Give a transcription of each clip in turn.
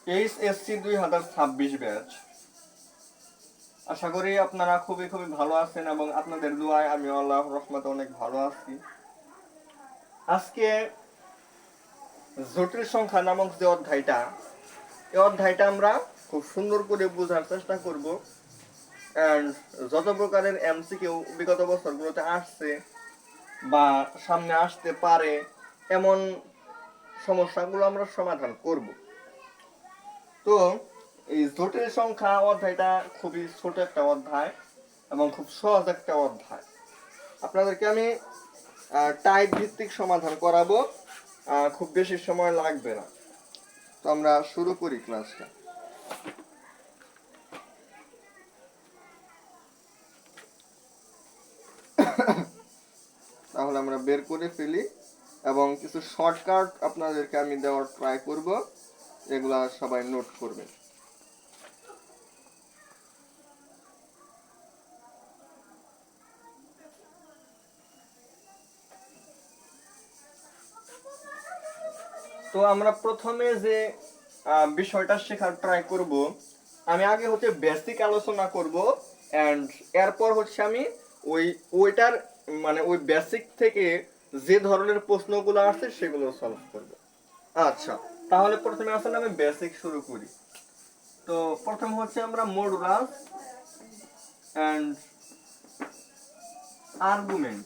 HSC 2026 batch. আশা করি আপনারা খুবই খুবই ভালো আছেন এবং আপনাদের দোয়ায় আমি আল্লাহর রহমতে অনেক ভালো আছি। আজকে জটিল সংখ্যা নামক যে অধ্যায়টা, এই অধ্যায়টা আমরা খুব সুন্দর করে বোঝার চেষ্টা করব। এন্ড যত প্রকারের এমসিকিউ বিগত বছরগুলোতে আসছে বা সামনে আসতে পারে এমন সমস্যাগুলো আমরা সমাধান করব। তো এই জটিল সংখ্যা অধ্যায়টা খুবই ছোট একটা অধ্যায় এবং খুব সহজ একটা অধ্যায়। আপনাদেরকে আমি টাইপ ভিত্তিক সমাধান করাবো, খুব বেশি সময় লাগবে না। তো আমরা শুরু করি ক্লাসটা। তাহলে আমরা বের করে ফেলি এবং কিছু শর্টকাট আপনাদেরকে আমি দেওয়ার ট্রাই করব, এগুলা সবাই নোট করবেন। তো আমরা প্রথমে যে বিষয়টা শেখার ট্রাই করব, আমি আগে হচ্ছে বেসিক আলোচনা করব এন্ড এরপর হচ্ছে আমি ওইটার মানে ওই বেসিক থেকে যে ধরনের প্রশ্নগুলো আসছে সেগুলো সলভ করব। আচ্ছা, তাহলে প্রথমে আসলে আমি বেসিক শুরু করি। তো প্রথম হচ্ছে আমরা মডুলাস এন্ড আর্গুমেন্ট।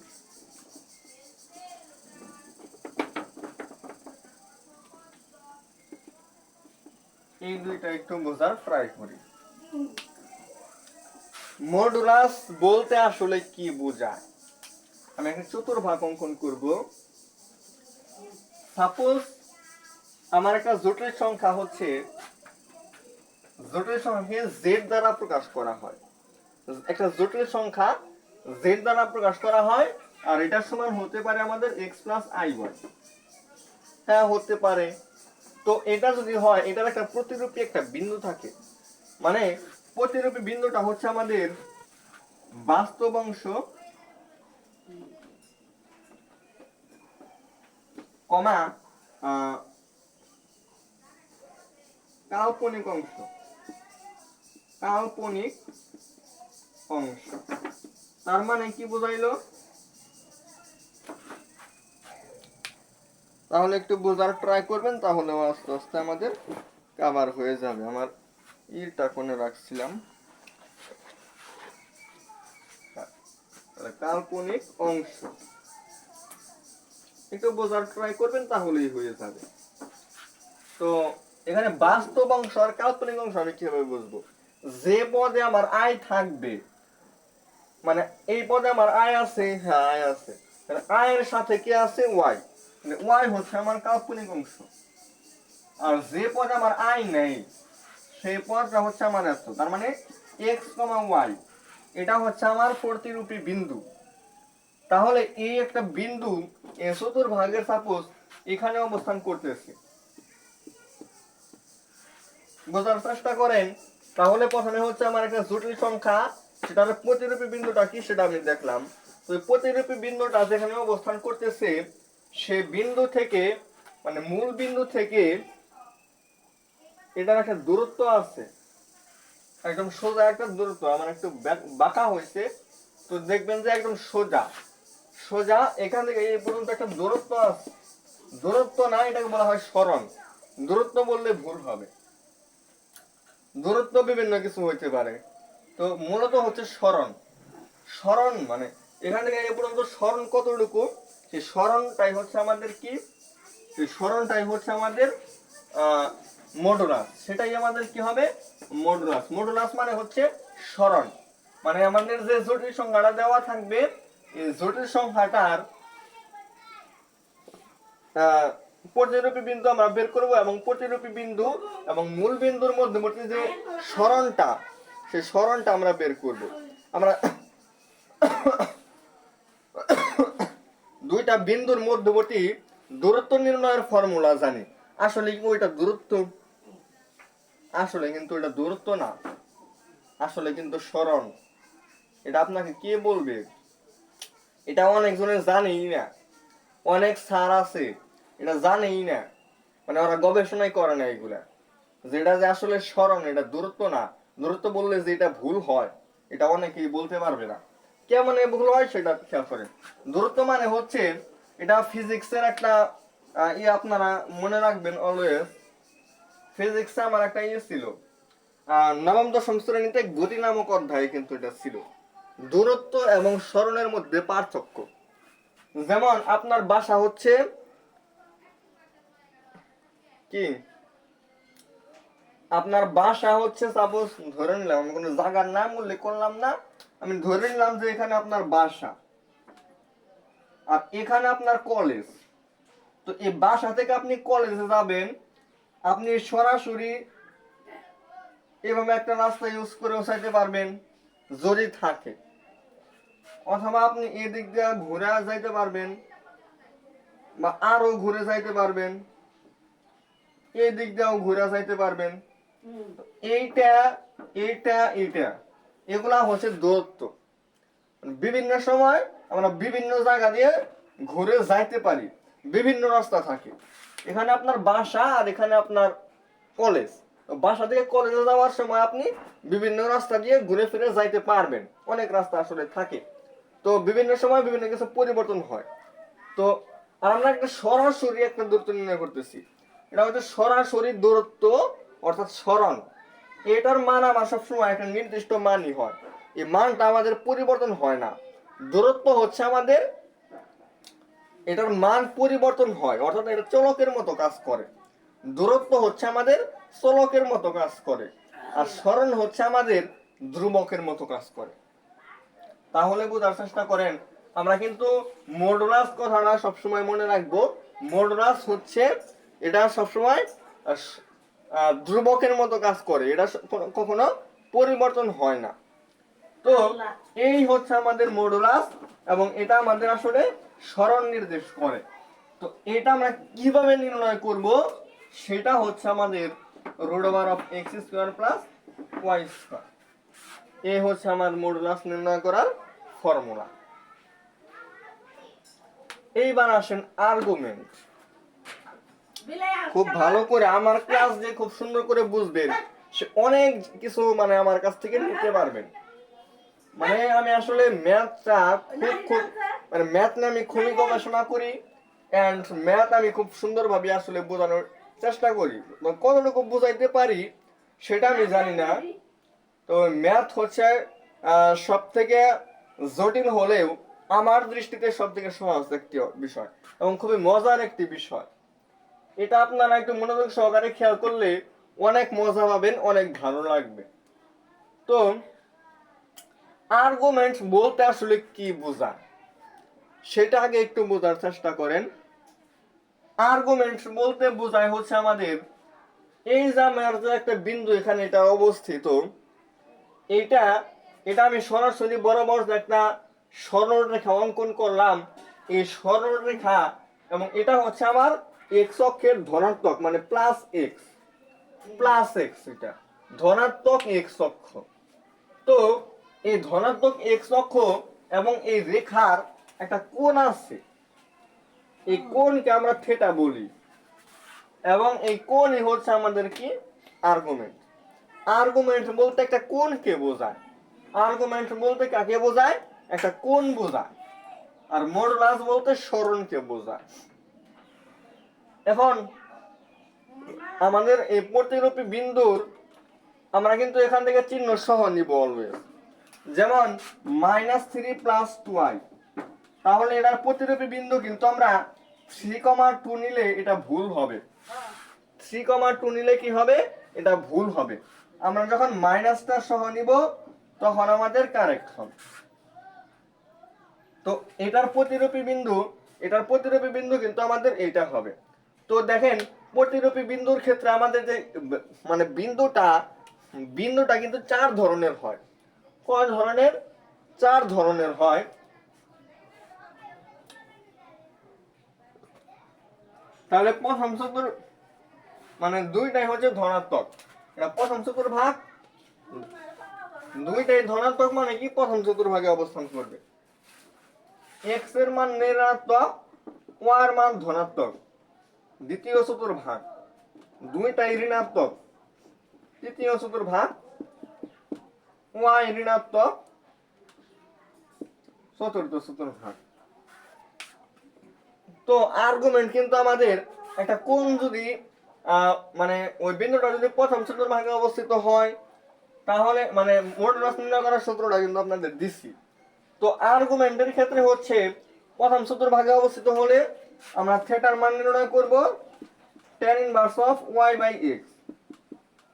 এই দুইটা একটু বোঝার ট্রাই করি। মডুলাস বলতে আসলে কি বোঝায়? আমি একটা চতুর্ভাগ অঙ্কন করব। সাপোজ আমার একটা জটিল সংখ্যা হচ্ছে, জটিল সংখ্যাকে জেড দ্বারা প্রকাশ করা হয়। একটা জটিল সংখ্যা জেড দ্বারা প্রকাশ করা হয় আর এটার সমান হতে পারে আমাদের এক্স প্লাস আই ওয়াই। হ্যাঁ, হতে পারে। তো এটা যদি হয়, এটার একটা প্রতিরূপী একটা বিন্দু থাকে, মানে প্রতিরূপী বিন্দুটা হচ্ছে আমাদের বাস্তব অংশ কমা কাল্পনিক অংশ, কাল্পনিক অংশ। তার মানে কি বোঝাইলো? তাহলে একটু বোঝার ট্রাই করবেন, তাহলে আস্তে আস্তে আমাদের কভার হয়ে যাবে। আমার ইটা কোণে রাখছিলাম, কাল্পনিক অংশ একটু বোঝার ট্রাই করবেন, তাহলেই হয়ে যাবে। তো এখানে বাস্তব অংশ আর কাল্পনিক অংশ আমি কিভাবে বুঝবো? যে পদে আমার আয় থাকবে, মানে এই পদে আমার আয় আছে, হ্যাঁ আয় আছে, আয়ের সাথে কি আছে? ওয়াই। ওয়াই হচ্ছে আমার কাল্পনিক অংশ। আর যে পদে আমার আয় নেই সেই পদটা হচ্ছে আমার এত, তার মানে এক্স কমা ওয়াই, এটা হচ্ছে আমার প্রতিরূপী বিন্দু। তাহলে এই একটা বিন্দু এ চতুর্ভাগের সাপোজ এখানে অবস্থান করতেছে, বোঝার চেষ্টা করেন। তাহলে প্রথমে হচ্ছে আমার একটা জটিল সংখ্যা, সেটার প্রতিরূপী বিন্দুটা কি সেটা আমি দেখলাম। তো প্রতিরূপী বিন্দুটা যেখানে অবস্থান করতেছে সে বিন্দু থেকে, মানে মূল বিন্দু থেকে এটার একটা দূরত্ব আছে, একদম সোজা একটা দূরত্ব, আমার একটু বাঁকা হয়েছে। তো দেখবেন যে একদম সোজা সোজা এখান থেকে এই পর্যন্ত একটা দূরত্ব আছে। দূরত্ব না, এটাকে বলা হয় সরণ। দূরত্ব বললে ভুল হবে, দূরত্ব বিভিন্ন কিছু হইতে পারে। তো মূলত হচ্ছে সরণ। সরণ মানে এখান থেকে এই পর্যন্ত সরণ কতটুকু, সেই সরণটাই হচ্ছে আমাদের কি, সেই সরণটাই হচ্ছে আমাদের মডুলাস। সেটাই আমাদের কি হবে? মডুলাস। মডুলাস মানে হচ্ছে সরণ। মানে আমাদের যে জটিল সংখ্যাটা দেওয়া থাকবে, এই জটিল সংখ্যাটার প্রতিরূপী বিন্দু আমরা বের করব এবং প্রতিরূপী বিন্দু এবং মূল বিন্দুর মধ্যবর্তী যে সরণটা, সেই সরণটা আমরা বের করব। আমরা দুইটা বিন্দুর মধ্যবর্তী দূরত্ব নির্ণয়ের ফর্মুলা জানি। আসলে ওইটা দূরত্ব, আসলে কিন্তু এটা দূরত্ব না, আসলে কিন্তু সরণ। এটা আপনাকে কে বলবে? এটা অনেকজনের জানেই না, অনেক স্যার আছে এটা জানেই না, মানে ওরা গবেষণাই করে না এগুলা। যেটা যে আসলে সরণ, এটা দূরত্ব না। দূরত্ব বললে যে এটা ভুল হয়, এটা অনেকেই বলতে পারবে না। কেমন ভুল হয় সেটা খেয়াল করেন। দূরত্ব মানে হচ্ছে, এটা ফিজিক্সের একটা আপনারা মনে রাখবেন অলওয়েজ। ফিজিক্সে আমার একটা ছিল, নবম দশম শ্রেণীতে গতি নামক অধ্যায়ে কিন্তু এটা ছিল, দূরত্ব এবং সরণের মধ্যে পার্থক্য। যেমন আপনার বাসা হচ্ছে কি, আপনার বাসা হচ্ছে সাপোজ ধরে নিলাম, আমি কোনো জায়গার নাম উল্লেখ করলাম না, আমি ধরে নিলাম যে এখানে আপনার বাসা আর এখানে আপনার কলেজ। তো এই বাসা থেকে আপনি কলেজে যাবেন, আপনি সরাসরি এভাবে একটা রাস্তা ইউজ করেও যাইতে পারবেন যদি থাকে, অথবা আপনি এদিক দিয়ে ঘুরে যাইতে পারবেন বা আরো ঘুরে যাইতে পারবেন, এই দিক দিয়েও ঘুরে যাইতে পারবেন। এইটা এইটা এইটা এগুলা হচ্ছে দূরত্ব। বিভিন্ন সময় আমরা বিভিন্ন জায়গা দিয়ে ঘুরে যাইতে পারি, বিভিন্ন রাস্তা থাকে। এখানে আপনার বাসা আর এখানে আপনার কলেজ। বাসা থেকে কলেজে যাওয়ার সময় আপনি বিভিন্ন রাস্তা দিয়ে ঘুরে ফিরে যাইতে পারবেন, অনেক রাস্তা আসলে থাকে। তো বিভিন্ন সময় বিভিন্ন কিছু পরিবর্তন হয়। তো আর আমরা একটা সরাসরি একটা দূরত্ব নির্ণয় করতেছি, এটা হচ্ছে সরাসরি দূরত্ব অর্থাৎ সরণ। এটার মান আমার সবসময় একটা নির্দিষ্ট মানই হয়, এই মানটা আমাদের পরিবর্তন হয় না। দূরত্ব হচ্ছে আমাদের, এটার মান পরিবর্তন হয়, অর্থাৎ এটা চলকের মতো কাজ করে। দূরত্ব হচ্ছে আমাদের চলকের মতো কাজ করে, আর সরণ হচ্ছে আমাদের ধ্রুবকের মতো কাজ করে। তাহলে বোঝার চেষ্টা করেন। আমরা কিন্তু মডুলাস কথাটা সবসময় মনে রাখবো। মডুলাস হচ্ছে, এটা সবসময় ধ্রুবকের মতো কাজ করে, এটা কখনো পরিবর্তন হয় না। তো এই হচ্ছে আমাদের মডুলাস, এবং এটা আমাদের আসলে সরণ নির্দেশ করে। তো এটা আমরা কিভাবে নির্ণয় করব, সেটা হচ্ছে আমাদের √(x²+y²). এই হচ্ছে আমার মডুলাস নির্ণয় করার ফর্মুলা। এইবার আসেন আর্গুমেন্ট। খুব ভালো করে আমার ক্লাস যে খুব সুন্দর করে বুঝবেন, সে অনেক কিছু আমার কাছ থেকে নিতে পারবেন। আমি আসলে ম্যাথটা খুব ম্যাথ নিয়ে আমি খুবই গবেষণা করি, এন্ড ম্যাথ আমি খুব সুন্দরভাবে আসলে বোঝানোর চেষ্টা করি। কতটুকু বোঝাইতে পারি সেটা আমি জানি না। তো ম্যাথ হচ্ছে সব থেকে জটিল হলেও আমার দৃষ্টিতে সব থেকে সহজ একটি বিষয় এবং খুবই মজার একটি বিষয়। এটা আপনারা একটু মনোযোগ সহকারে খেয়াল করলে অনেক মজা পাবেন, অনেক ভালো লাগবে। তো আর্গুমেন্ট বলতে আসলে কি বোঝায় সেটা আগে একটু বোঝার চেষ্টা করেন। আর্গুমেন্ট বলতে বোঝায় হচ্ছে আমাদের এই যে আমার যে একটা বিন্দু এখানে এটা অবস্থিত, এটা এটা আমি সরাসরি বরাবর একটা সরলরেখা অঙ্কন করলাম, এই সরলরেখা, এবং এটা হচ্ছে আমার এক্স অক্ষের ধনাত্মক প্লাস এক্স, এটা ধনাত্মক এক্স অক্ষ। তো এই ধনাত্মক এক্স অক্ষ এবং এই রেখার একটা কোণ আছে, এই কোণকে আমরা থিটা বলি, এবং এই কোণই হচ্ছে আমাদের কি আর্গুমেন্ট। আর্গুমেন্ট বলতে একটা কোণকে বোঝায়, আর্গুমেন্ট বলতে কাকে বোঝায়, একটা কোণ বোঝায়। আর মডুলাস বলতে সরণকে বোঝায়। এখন আমাদের এই প্রতিরূপী বিন্দুর আমরা কিন্তু এখান থেকে চিহ্ন সহ নিব অলওয়েজ। যেমন -3 + 2i, তাহলে এটার প্রতিরূপী বিন্দু কিন্তু আমরা 3,2 নিলে এটা ভুল হবে। 3,2 নিলে কি হবে, এটা ভুল হবে। আমরা যখন মাইনাসটা সহ নিব তখন আমাদের কারেক্ট হবে। তো এটার প্রতিরূপী বিন্দু কিন্তু আমাদের এটা হবে। তো দেখেন প্রতিরূপী বিন্দুর ক্ষেত্রে আমাদের যে বিন্দুটা কিন্তু 4 ধরনের হয়। কয় ধরনের? 4 ধরনের হয়। তাহলে প্রথম চতুর দুইটাই হচ্ছে ধনাত্মক, এটা প্রথম চতুর্ভাগ। দুইটাই ধনাত্মক কি প্রথম চতুর্ভাগে অবস্থান করবে। এক্স এর মান ঋণাত্মক, ওয়াই এর মান ধনাত্মক, দ্বিতীয় চতুর্ভাগ। দুইটাই ঋণাত্মক, তৃতীয় চতুর্ভাগ ওয়াই ঋণাত্মক চতুর্থ চতুর্ভাগ। তো আর্গুমেন্ট কিন্তু আমাদের একটা কোণ যদি মানে ওই বিন্দুটা যদি প্রথম চতুর্ভাগে অবস্থিত হয় তাহলে মানে মডুলাস নির্ণয় করার সূত্রটা কিন্তু আপনাদের দিচ্ছি। তো আর্গুমেন্টের ক্ষেত্রে হচ্ছে প্রথম চতুর্ভাগে অবস্থিত হলে আমরা থিটার মান নির্ণয় করব tan inverse of y by x।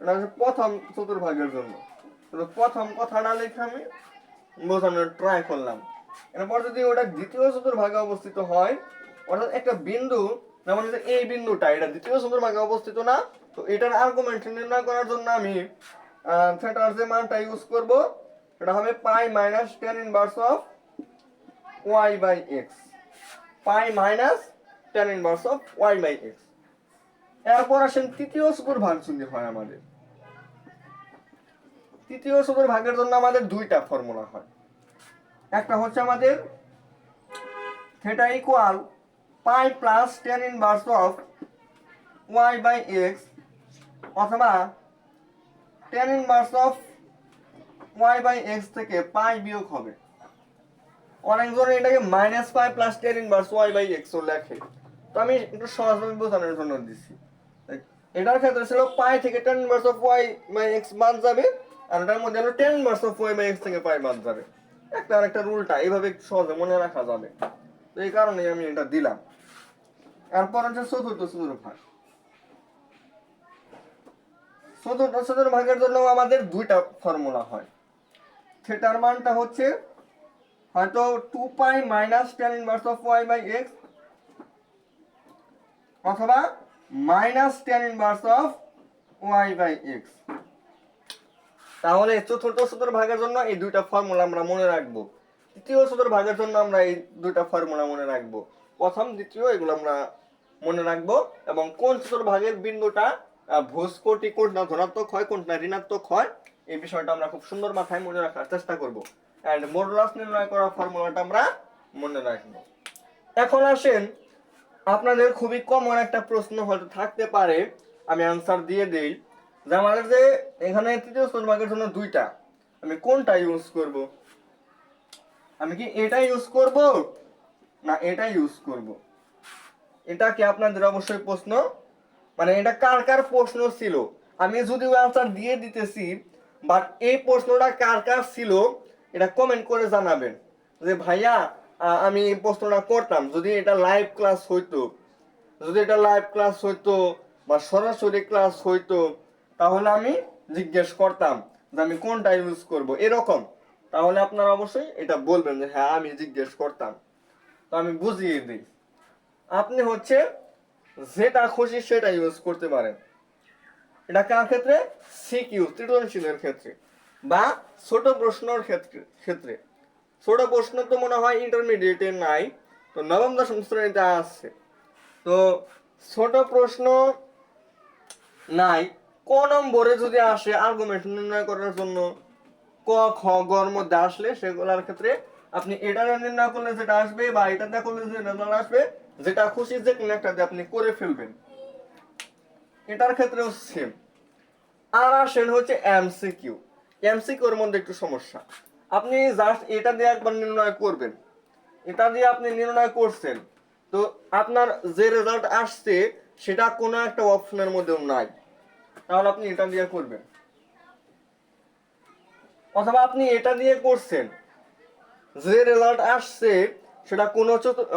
এটা হচ্ছে প্রথম চতুর্ভাগের জন্য। তো প্রথম কথাটা লিখে আমি বোঝানোর ট্রাই করলাম। এরপর যদি ওটা দ্বিতীয় চতুর্ভাগে অবস্থিত হয়, অর্থাৎ একটা বিন্দু যেমন এই বিন্দুটা এটা দ্বিতীয় চতুর্ভাগে অবস্থিত না, তো এটার আর্গুমেন্ট নির্ণয় করার জন্য আমি থিটার যে মানটা ইউজ করব সেটা হবে pi minus tan inverse of y by x। Pi minus tan inverse of y by x। এরপর আসেন তৃতীয় চতুর্ভাগ যদি হয় আমাদের, তৃতীয় চতুর্ভাগের জন্য আমাদের দুইটা ফর্মুলা হয়। একটা হচ্ছে আমাদের theta equal pi plus tan inverse of y by x অথবা tan inverse of y by x থেকে পাই বিয়োগ হবে। অনেকজন এটাকে minus pi plus tan inverse y by x ও লেখে, তো আমি একটু সহজভাবে বোঝানোর জন্য দিচ্ছি। এটার ক্ষেত্রে ছিল পাই থেকে tan inverse of y by x বাদ যাবে, আর এটার মধ্যে হলো tan inverse of y by x থেকে পাই বাদ যাবে। একটা আর একটা রুলটা এইভাবে সহজে মনে রাখা যাবে, তো এই কারণেই আমি এটা দিলাম। এরপর হচ্ছে চতুর্থ চতুর্ভাগ। চতুর্থ চতুর্ভাগের জন্য আমাদের দুইটা ফর্মুলা হয়। থিটার মানটা হচ্ছে হয়তো 2 pi minus tan inverse of y by x অথবা minus tan inverse of y by x। তাহলে চতুর্থ চতুর্ভাগের জন্য এই দুইটা ফর্মুলা আমরা মনে রাখবো। তৃতীয় চতুর্ভাগের জন্য আমরা এই দুইটা ফর্মুলা মনে রাখবো। প্রথম দ্বিতীয় এগুলো আমরা মনে রাখবো, এবং কোন চতুর্ভাগের বিন্দুটা ভোজকোটি কোনটা ধনাত্মক হয় কোনটা ঋণাত্মক হয় এই বিষয়টা আমরা খুব সুন্দর মাথায় মনে রাখার চেষ্টা করব। এন্ড মডুলাস নির্ণয় করার ফর্মুলাটা আমরা মনে রাখবো। এখন আসেন আপনাদের খুবই কমন একটা প্রশ্ন হয়তো থাকতে পারে, আমি আনসার দিয়ে দেই যে আমাদের যে এখানে তৃতীয় চতুর্ভাগের জন্য দুইটা, আমি কোনটা ইউজ করব? আমি কি এটা ইউজ করব না এটা ইউজ করব? এটা কি আপনাদের অবশ্যই প্রশ্ন, মানে এটা কার কার প্রশ্ন ছিল? আমি যদিও আনসার দিয়ে দিতেছি, বাট এই প্রশ্নটা কার কার ছিল এটা কমেন্ট করে জানাবেন যে ভাইয়া আমি এই প্রশ্নটা করতাম যদি এটা লাইভ ক্লাস হইতো, যদি এটা লাইভ ক্লাস হইতো বা সরাসরি ক্লাস হইতো তাহলে আমি জিজ্ঞেস করতাম যে আমি কোনটা ইউজ করব এরকম। তাহলে আপনারা অবশ্যই এটা বলবেন যে হ্যাঁ আমি জিজ্ঞেস করতাম। তো আমি বুঝিয়ে দিই, আপনি হচ্ছে যেটা খুশি সেটা ইউজ করতে পারেন। এটা কার ক্ষেত্রে? সিকিউ সৃজনশীলের ক্ষেত্রে বা ছোট প্রশ্নের ক্ষেত্রে। ছোট প্রশ্ন তো মনে হয় ইন্টারমিডিয়েটে নাই, তো নবম দশম শ্রেণীতে আছে। তো ছোট প্রশ্ন নাই, ক নম্বরে যদি আসে আর্গুমেন্ট নির্ণয় করার জন্য ক খ গর মধ্যে আসলে সেগুলোর ক্ষেত্রে আপনি এটা নির্ণয় করলে যেটা আসবে বা এটা দিয়ে করলে যে রেজাল্ট আসবে যেটা খুশি যে কোনো একটা দিয়ে আপনি করে ফেলবেন। এটার ক্ষেত্রেও সেম। আর আসেন হচ্ছে এমসিকিউ। এমসিকিউর মধ্যে একটু সমস্যা, আপনি জাস্ট এটা দিয়ে একবার নির্ণয় করবেন, এটা দিয়ে আপনি নির্ণয় করছেন, তো আপনার যে রেজাল্ট আসছে সেটা কোনো একটা অপশনের মধ্যেও নাই, তাহলে আপনি এটা দিয়ে করবেন। অথবা আপনি এটা দিয়ে করছেন, যে রেজাল্ট আসছে সেটা কোনো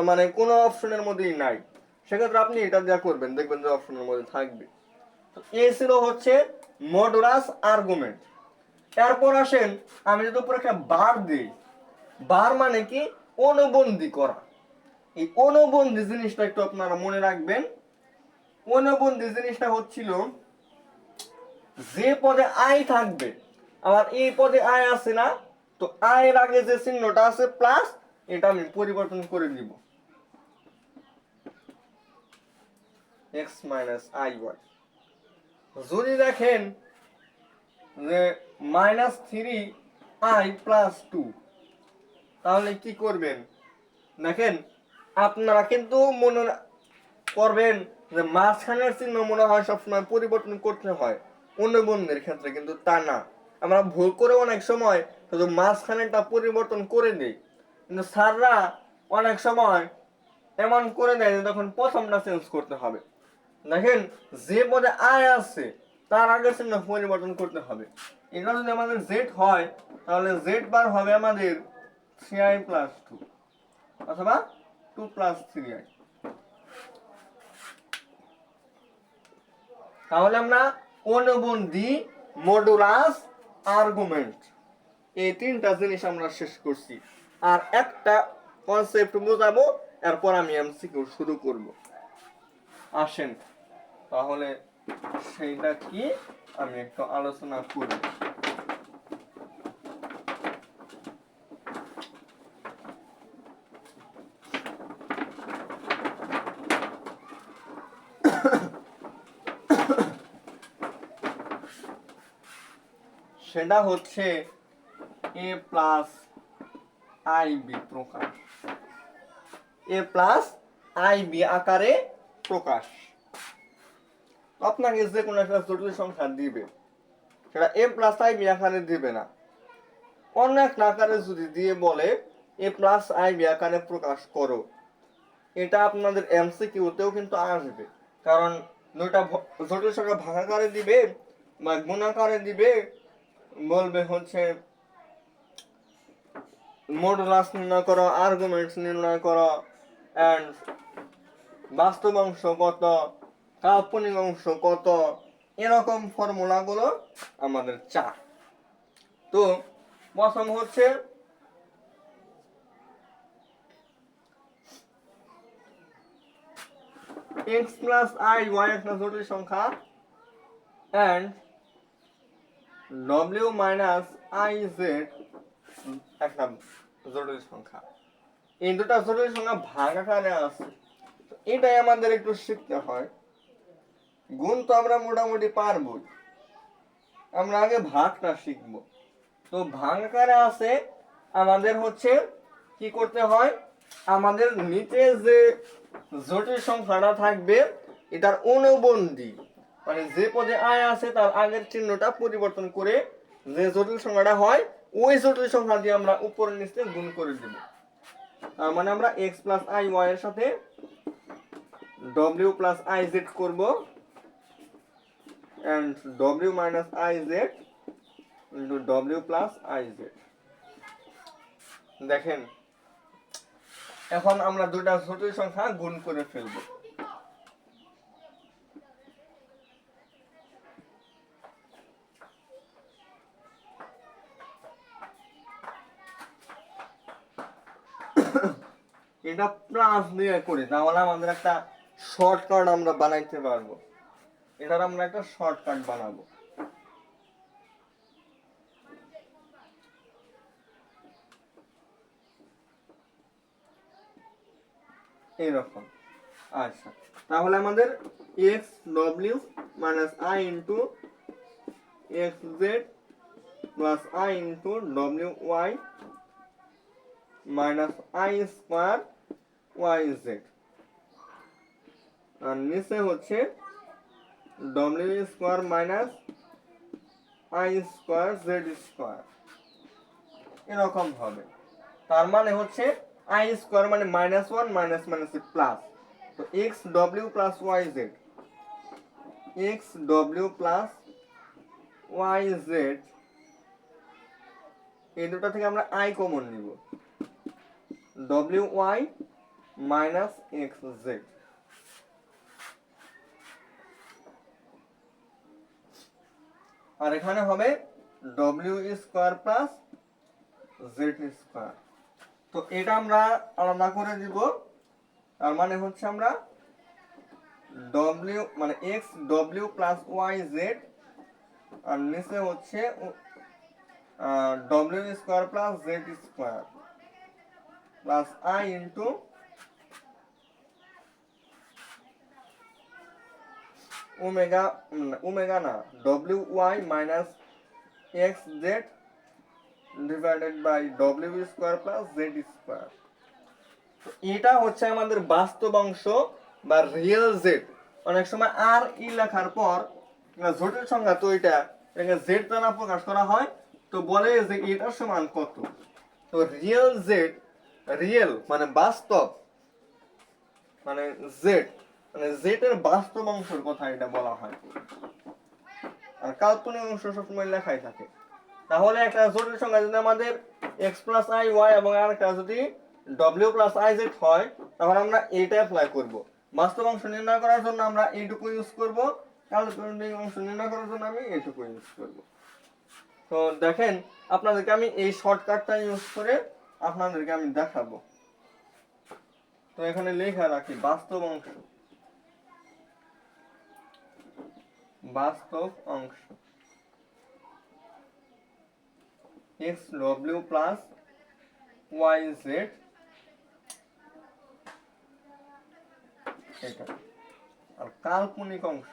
মানে কোনো অপশনের মধ্যেই নাই, সেক্ষেত্রে আপনি এটা দিয়ে করবেন, দেখবেন যে অপশনের মধ্যে থাকবে। এ ছিল হচ্ছে মডুলাস আর্গুমেন্ট। এরপর আসেন আমি যদি উপরে একটা বার দিই, বার মানে কি? অনুবন্ধী করা। এই অনুবন্ধী জিনিসটা একটু আপনারা মনে রাখবেন। অনুবন্ধী জিনিসটা হচ্ছিল যে পদে আই থাকবে, আবার এই পদে আই আছে না, তো আয়ের আগে যে চিহ্নটা আছে প্লাস, এটা আমি পরিবর্তন করে দিব x মাইনাস আই ওয়াই। যদি দেখেন যে minus three i plus two, তাহলে কি করবেন? দেখেন আপনারা কিন্তু মনে করবেন যে মাঝখানের চিহ্ন মনে হয় সবসময় পরিবর্তন করতে হয়, অনুবন্ধের ক্ষেত্রে কিন্তু তা না। আমরা ভুল করে অনেক সময় শুধু মাঝখানেটা পরিবর্তন করে দিই, কিন্তু স্যাররা অনেক সময় এমন করে দেয় যে তখন প্রথমটা চেঞ্জ করতে হবে। দেখেন, যে পদে আয় আছে তার আগের চিহ্ন পরিবর্তন করতে হবে। এটা যদি আমাদের জেড হয় তাহলে জেড বার হবে আমাদের 3i প্লাস 2 অথবা 2 প্লাস 3i। তাহলে আমরা অনুবন্ধী, মডুলাস, আর্গুমেন্ট এই তিনটা জিনিস আমরা শেষ করছি। আর একটা কনসেপ্ট বোঝাবো, এরপর আমি এমসিকিউ শুরু করব। আসেন তাহলে সেইটা কি আমি একটু আলোচনা করি। সেটা হচ্ছে এ প্লাস আই বি প্রকাশ, এ প্লাস আই বি আকারে প্রকাশ। আপনাকে যে কোনো একটা জটিল সংখ্যা দিবে, সেটা এ প্লাস আই বি আকারে দিবে না, অন্য একটা আকারে যদি দিয়ে বলে এ প্লাস আই বি আকারে প্রকাশ করো, এটা আপনাদের এমসিকিউতেও কিন্তু আসবে। কারণ দুইটা জটিল সংখ্যা ভাগাকারে দিবে বা গুণাকারে দিবে, বলবে হচ্ছে মডুলাস নির্ণয় করো, আর্গুমেন্টস নির্ণয় করো, এন্ড বাস্তব অংশ কত, কাল্পনিক অংশ কত, এরকম ফর্মুলাগুলো আমাদের চাই। তো প্রথম হচ্ছে x প্লাস আই ওয়াই একটা জটিল সংখ্যা and w minus i z একটা জটিল সংখ্যা। এই দুটা জটিল সংখ্যা ভাগ আকারে আছে, এটাই আমাদের একটু শিখতে হয়। গুণ তো আমরা মোটামুটি পারবই, আমরা আগে ভাগটা শিখবো। তো ভাগ আকারে আছে, আমাদের হচ্ছে কি করতে হয়, আমাদের নিচে যে জটিল সংখ্যাটা থাকবে এটার অনুবন্ধী, মানে যে পদে আয় আছে তার আগের চিহ্নটা পরিবর্তন করে যে জটিল সংখ্যাটা হয় ওই জটিল সংখ্যা দিয়ে আমরা উপর নিচে গুণ করে দেব। তার মানে আমরা x প্লাস আই ওয়াই এর সাথে w প্লাস আই জেড করবো, and w minus iz into w plus iz। দেখেন, এখন আমরা দুটা জটিল সংখ্যা গুণ করে ফেলবো। এটা প্লাস দিয়ে করি, তাহলে আমাদের একটা শর্টকাট আমরা বানাইতে পারবো। এটার আমরা একটা শর্টকাট বানাবো। এইরকম। আচ্ছা, তাহলে আমাদের X W minus I into X Z plus I into W Y minus I square Y Z, আর নিচে হচ্ছে W square minus I square Z square, এরকম হবে। তার মানে হচ্ছে আই স্কোয়ার মানে minus one, minus minus plus, তো X W plus Y Z, X W plus Y Z, এই দুটো থেকে আমরা আই কমন নিব, W Y minus X Z. আর এখানে হবে W square plus Z square. তো এটা আমরা আলাদা করে দিব, তার মানে হচ্ছে আমরা ডব্লিউ মানে X W plus Y Z, আর নিচে হচ্ছে W square plus Z square plus I into omega, omega না, W Y minus X Z divided by W square plus Z square. এটা হচ্ছে আমাদের বাস্তব অংশ বা রিয়েল জেড। অনেক সময় আর ই লেখার পর জটিল সংখ্যা তো এটাকে জেড দ্বারা প্রকাশ করা হয়। তো বলে যে এটার সমান কত। তো রিয়েল জেড, রিয়েল মানে বাস্তব, মানে জেড মানে জেড এর বাস্তব অংশের কথা এটা বলা হয়, আর কাল্পনিক অংশ সবসময় লেখাই থাকে। তাহলে একটা জটিল সংখ্যা যদি আমাদের x প্লাস আই ওয়াই এবং আরেকটা যদি w প্লাস আই জেড হয়, তাহলে আমরা এইটা অ্যাপ্লাই করব। বাস্তব অংশ নির্ণয় করার জন্য আমরা এইটুকু ইউজ করব, কাল্পনিক অংশ নির্ণয় করার জন্য আমি এইটুকু ইউজ করব। তো দেখেন, আপনাদেরকে আমি এই শর্টকাটটা ইউজ করে আপনাদেরকে আমি দেখাবো। তো এখানে লেখা রাখি বাস্তব অংশ, বাস্তব অংশ x w plus y z এটা, আর কাল্পনিক অংশ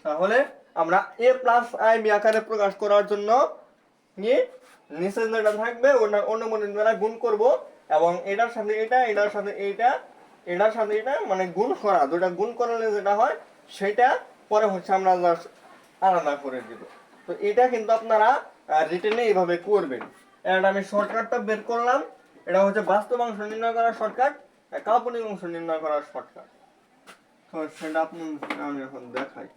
তাহলে আমরা a প্লাস i বি আকারে প্রকাশ করার জন্য নিচে যেটা থাকবে ওটা অনুমোদন দ্বারা গুণ করব, এবং এটার সাথে এটা, এটার সাথে এইটা, এটার সাথে এটা, মানে গুণ করা, দুটা গুণ করলে যেটা হয় সেটা পরে হচ্ছে আমরা আলাদা করে দিব। তো এটা কিন্তু আপনারা রিটেনে এইভাবে করবেন। এটা আমি শর্টকাটটা বের করলাম, এটা হচ্ছে বাস্তব অংশ নির্ণয় করার শর্টকাট, কাল্পনিক অংশ নির্ণয় করার শর্টকাট। তো সেটা আমি এখন দেখাই।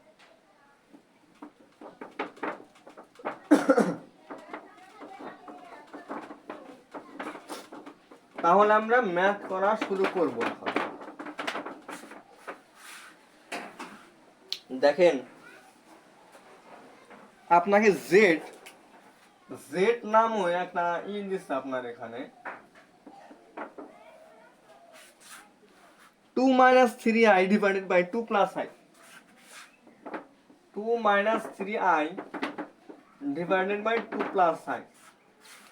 তাহলে আমরা ম্যাথ করা শুরু করব এখন। দেখেন, আপনাকে জেড জেড নামও একটা দিচ্ছে আপনার এখানে 2 - 3i divided by 2 plus i, 2 - 3i divided by 2 plus i।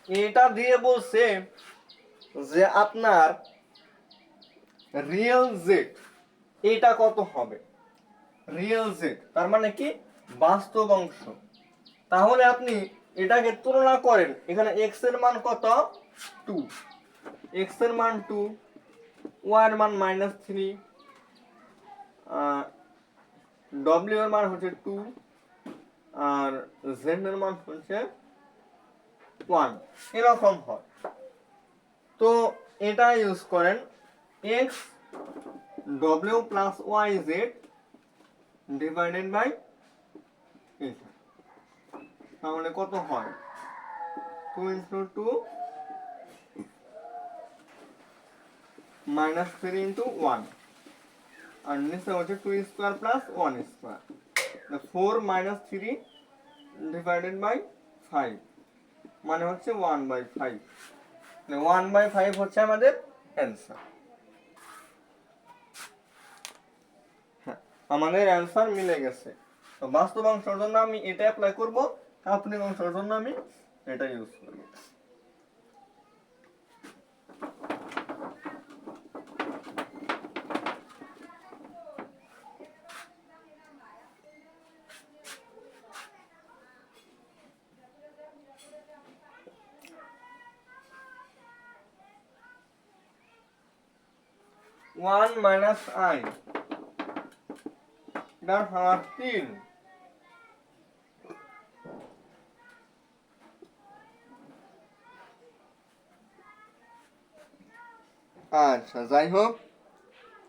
এটা দিয়ে বলছে যে আপনার রিয়েল জেড এটা কত হবে। রিয়েল জেড তার মানে কি বাস্তব অংশ। তাহলে আপনি এটাকে তুলনা করেন, এখানে x এর মান কত 2, x এর মান 2, y এর মান -3, w এর মান হচ্ছে 2, আর z এর মান হচ্ছে 1, এরকম হয়। তো এটা ইউজ করেন x w plus y z divided by এটা, তাহলে কত হয় 2 × 2 -3 × 1, আর নিচে হচ্ছে 2 square plus 1 square, 4 - 3 divided by 5 মানে হচ্ছে 1/5, 1/5 হচ্ছে আমাদের অ্যান্সার। হ্যাঁ, আমাদের অ্যান্সার মিলে গেছে। তো বাস্তব অংশের জন্য আমি এটা অ্যাপ্লাই করব, কাল্পনিক অংশের জন্য আমি এটা ইউজ করব। ওয়ান মাইনাস আই এটার পাওয়ার 3, আচ্ছা যাই হোক,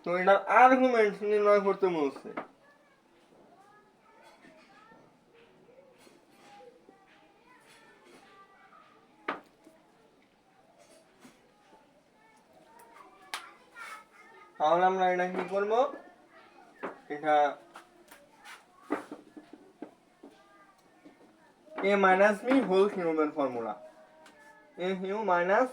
তো এটার আর্গুমেন্ট নির্ণয় করতে বলছে। তাহলে আমরা এটা কি করব, এটা a মাইনাস b হোল কিউবের ফর্মুলা, a কিউব মাইনাস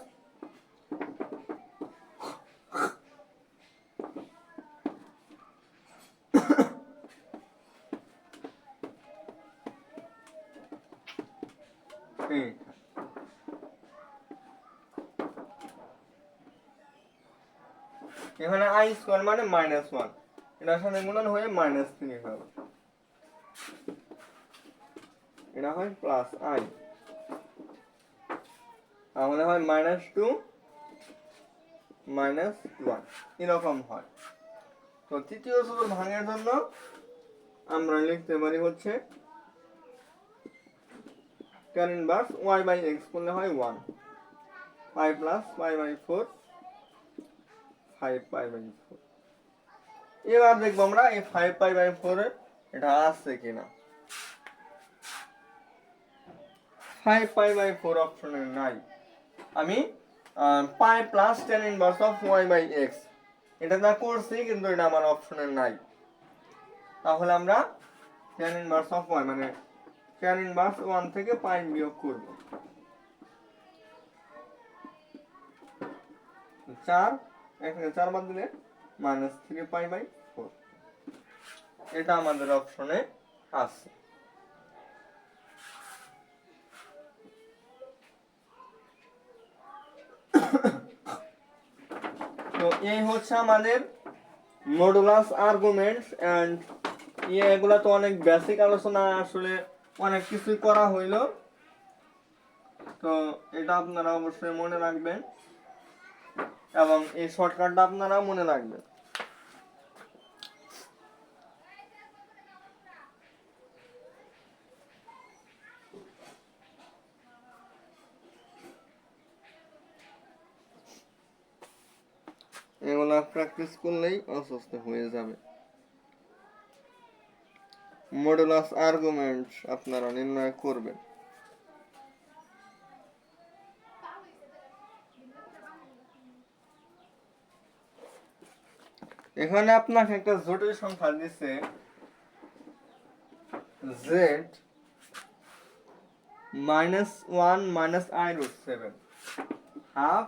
এখানে i স্কয়ার মানে -1, এটার সাথে গুণন হয়ে -3 হবে। এটা হয় প্লাস আই, তাহলে হয় -2 -1 এরকম হয়। তো তৃতীয় সূত্র ভাঙার জন্য আমরা লিখতে পারি হচ্ছে tan ইনভার্স y/x করলে হয় 1 পাই প্লাস পাই/4 5π/4। এবার দেখবো আমরা এই 5π/4 এর এটা আছে কিনা। 5π/4 অপশনে নাই। আমি পাই plus tan inverse of y/x এটা না করছি, কিন্তু এটা আমার অপশনে নাই। তাহলে আমরা tan ইনভার্স অফ y মানে tan ইনভার্স 1 থেকে পাই বিয়োগ করব। 4 এখানে 4 বাদ দিলে -3π/4 এটা আমাদের অপশনে আছে। তো এই হচ্ছে আমাদের মডুলাস আর্গুমেন্টস এন্ড এগুলা তো অনেক বেসিক আলোচনা, আসলে অনেক কিছুই করা হইলো। তো এটা আপনারা অবশ্যই মনে রাখবেন এবং এই শর্টকাটটা আপনারা মনে রাখবেন। এগুলা প্র্যাকটিস করলেই অসুস্থ হয়ে যাবে। মডুলাস আর্গুমেন্টস আপনারা নির্ণয় করবেন। এখানে আপনাকে একটা জটিল সংখ্যা দিছে z -1 -i√7 হাফ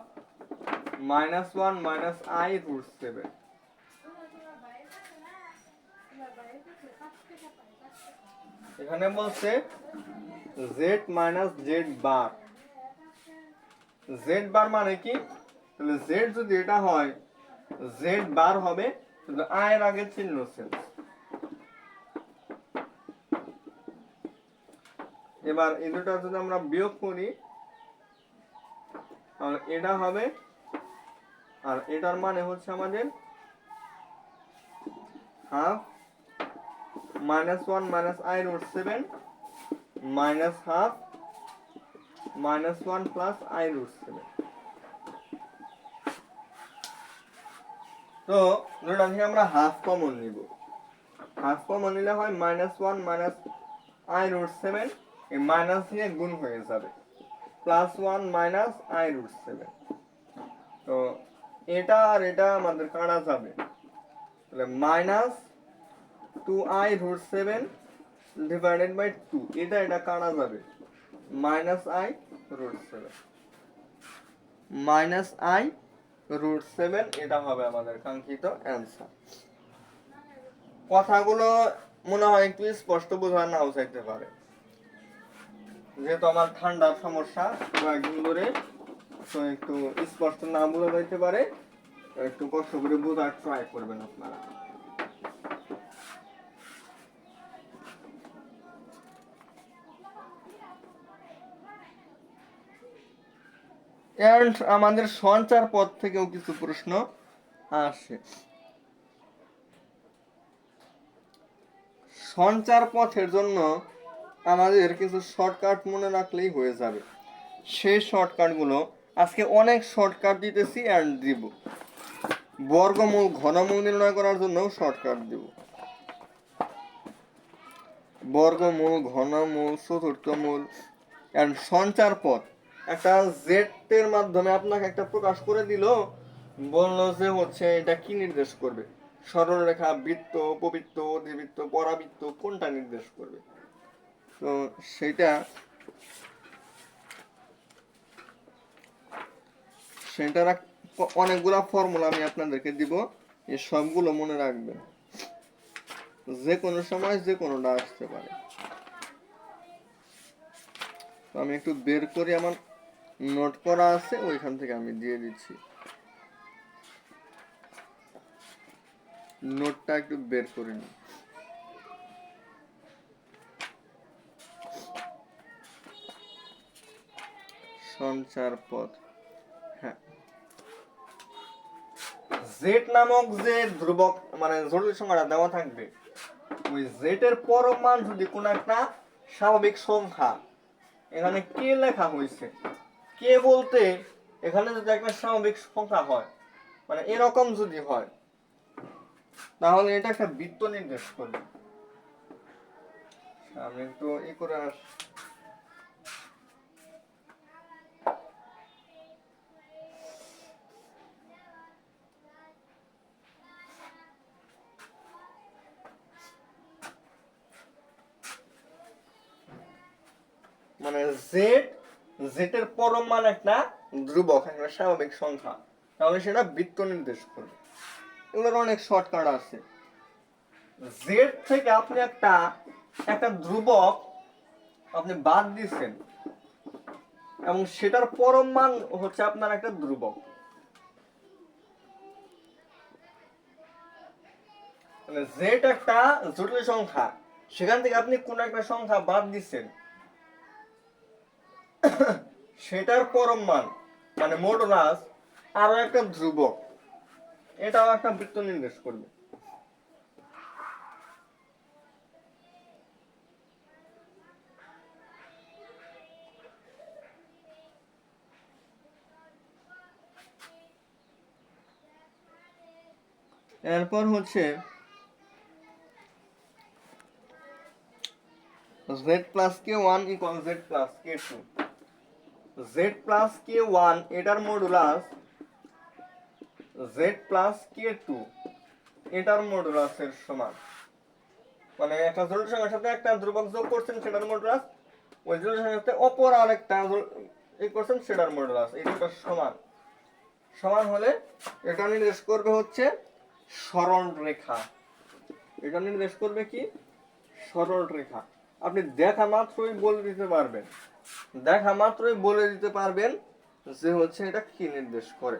-1 -i√7। এখানে বলছে z - z বার। z বার মানে কি? তাহলে z যদি এটা হয় z বার হবে, কিন্তু i এর আগে চিহ্ন চেঞ্জ। এবার এই দুটো যদি আমরা বিয়োগ করি তাহলে এটা হবে, আর এটার মানে হচ্ছে আমাদের half -1 -i√7 minus half -1 plus i√7। তো ধরুন আমি আমরা হাফ কমন নিব, হাফ কমন নিলে হয় -1 i√7, এই মাইনাস দিয়ে গুণ হয়ে যাবে +1 i√7। তো এটা আর এটা আমাদের কাটা যাবে, তাহলে -2i√7 ডিভাইডেড বাই 2, এটা কাটা যাবে -i√7 এটা হবে আমাদের কাঙ্ক্ষিত অ্যান্সার। কথাগুলো মনে হয় একটু স্পষ্ট বোঝা নাও চাইতে পারে, যেহেতু আমার ঠান্ডার সমস্যা কয়েকদিন ধরে, তো একটু স্পষ্ট না বোঝা যাইতে পারে, একটু কষ্ট করে বোঝার ট্রাই করবেন আপনারা। এন্ড আমাদের সঞ্চার পদ থেকেও কিছু প্রশ্ন আসে। সঞ্চার পথের জন্য আমাদের কিছু শর্টকাট মনে রাখলেই হয়ে যাবে। সেই শর্টকাটগুলো আজকে অনেক শর্টকাট দিতেছি এন্ড দিব। বর্গমূল ঘনমূল নির্ণয় করার জন্য শর্টকাট দিব। বর্গমূল, ঘনমূল, চতুর্থমূল এন্ড সঞ্চার পথ। একটা জেড এর মাধ্যমে আপনাকে একটা প্রকাশ করে দিল, বললো যে হচ্ছে এটা কি নির্দেশ করবে, সরলরেখা, বৃত্ত, উপবৃত্ত, অধিবৃত্ত, পরাবৃত্ত কোনটা নির্দেশ করবে। তো সেটার অনেকগুলা ফর্মুলা আমি আপনাদেরকে দিব, এই সবগুলো মনে রাখবেন, যে কোনো সময় যে কোনোটা আসতে পারে। তো আমি একটু বের করি, আমার নোট করা আছে ওইখান থেকে আমি দিয়ে দিচ্ছি। নোটটা একটু বের করে নিই। সঞ্চার পথ। হ্যাঁ, জেড নামক যে ধ্রুবক মানে জটিল সংখ্যাটা দেওয়া থাকবে, ওই জেড এর পরম মান যদি কোনো একটা স্বাভাবিক সংখ্যা, এখানে কে লেখা হয়েছে, কে বলতে এখানে যদি একটা স্বাভাবিক সংখ্যা হয়, মানে এরকম যদি হয়, তাহলে এটা একটা বৃত্ত নির্দেশ করবে। আমি একটু করে আস, মানে জেড এর পরম মান একটা ধ্রুবক, একটা স্বাভাবিক সংখ্যা, তাহলে সেটা বৃত্ত নির্দেশ করবে। এগুলোর অনেক শর্টকাট আছে। জেড থেকে আপনি একটা ধ্রুবক আপনি বাদ দিচ্ছেন এবং সেটার পরম মান হচ্ছে আপনার একটা ধ্রুবক, মানে জেড একটা জটিল সংখ্যা, সেখান থেকে আপনি কোন একটা সংখ্যা বাদ দিচ্ছেন, সেটার পরম মান মানে মডুলাস আরো একটা ধ্রুবক, এটাও একটা বৃত্ত নির্দেশ করবে। এরপর হচ্ছে z plus k1 equals z plus k2, z plus k1 এটার মডুলাস z plus k2 এটার মডুলাসের সমান, মানে একটা জটিল সংখ্যার সাথে একটা ধ্রুবক যোগ করছেন সেটার মডুলাস, ওই জটিল সংখ্যার সাথে অপর আরেকটা এই করছেন সেটার মডুলাস, এই দুটো সমান, সমান হলে এটা নির্দেশ করবে হচ্ছে সরল রেখা। এটা নির্দেশ করবে কি? সরল রেখা। আপনি দেখা মাত্রই বলে দিতে পারবেন, দেখা মাত্রই বলে দিতে পারবেন যে হচ্ছে এটা কি নির্দেশ করে।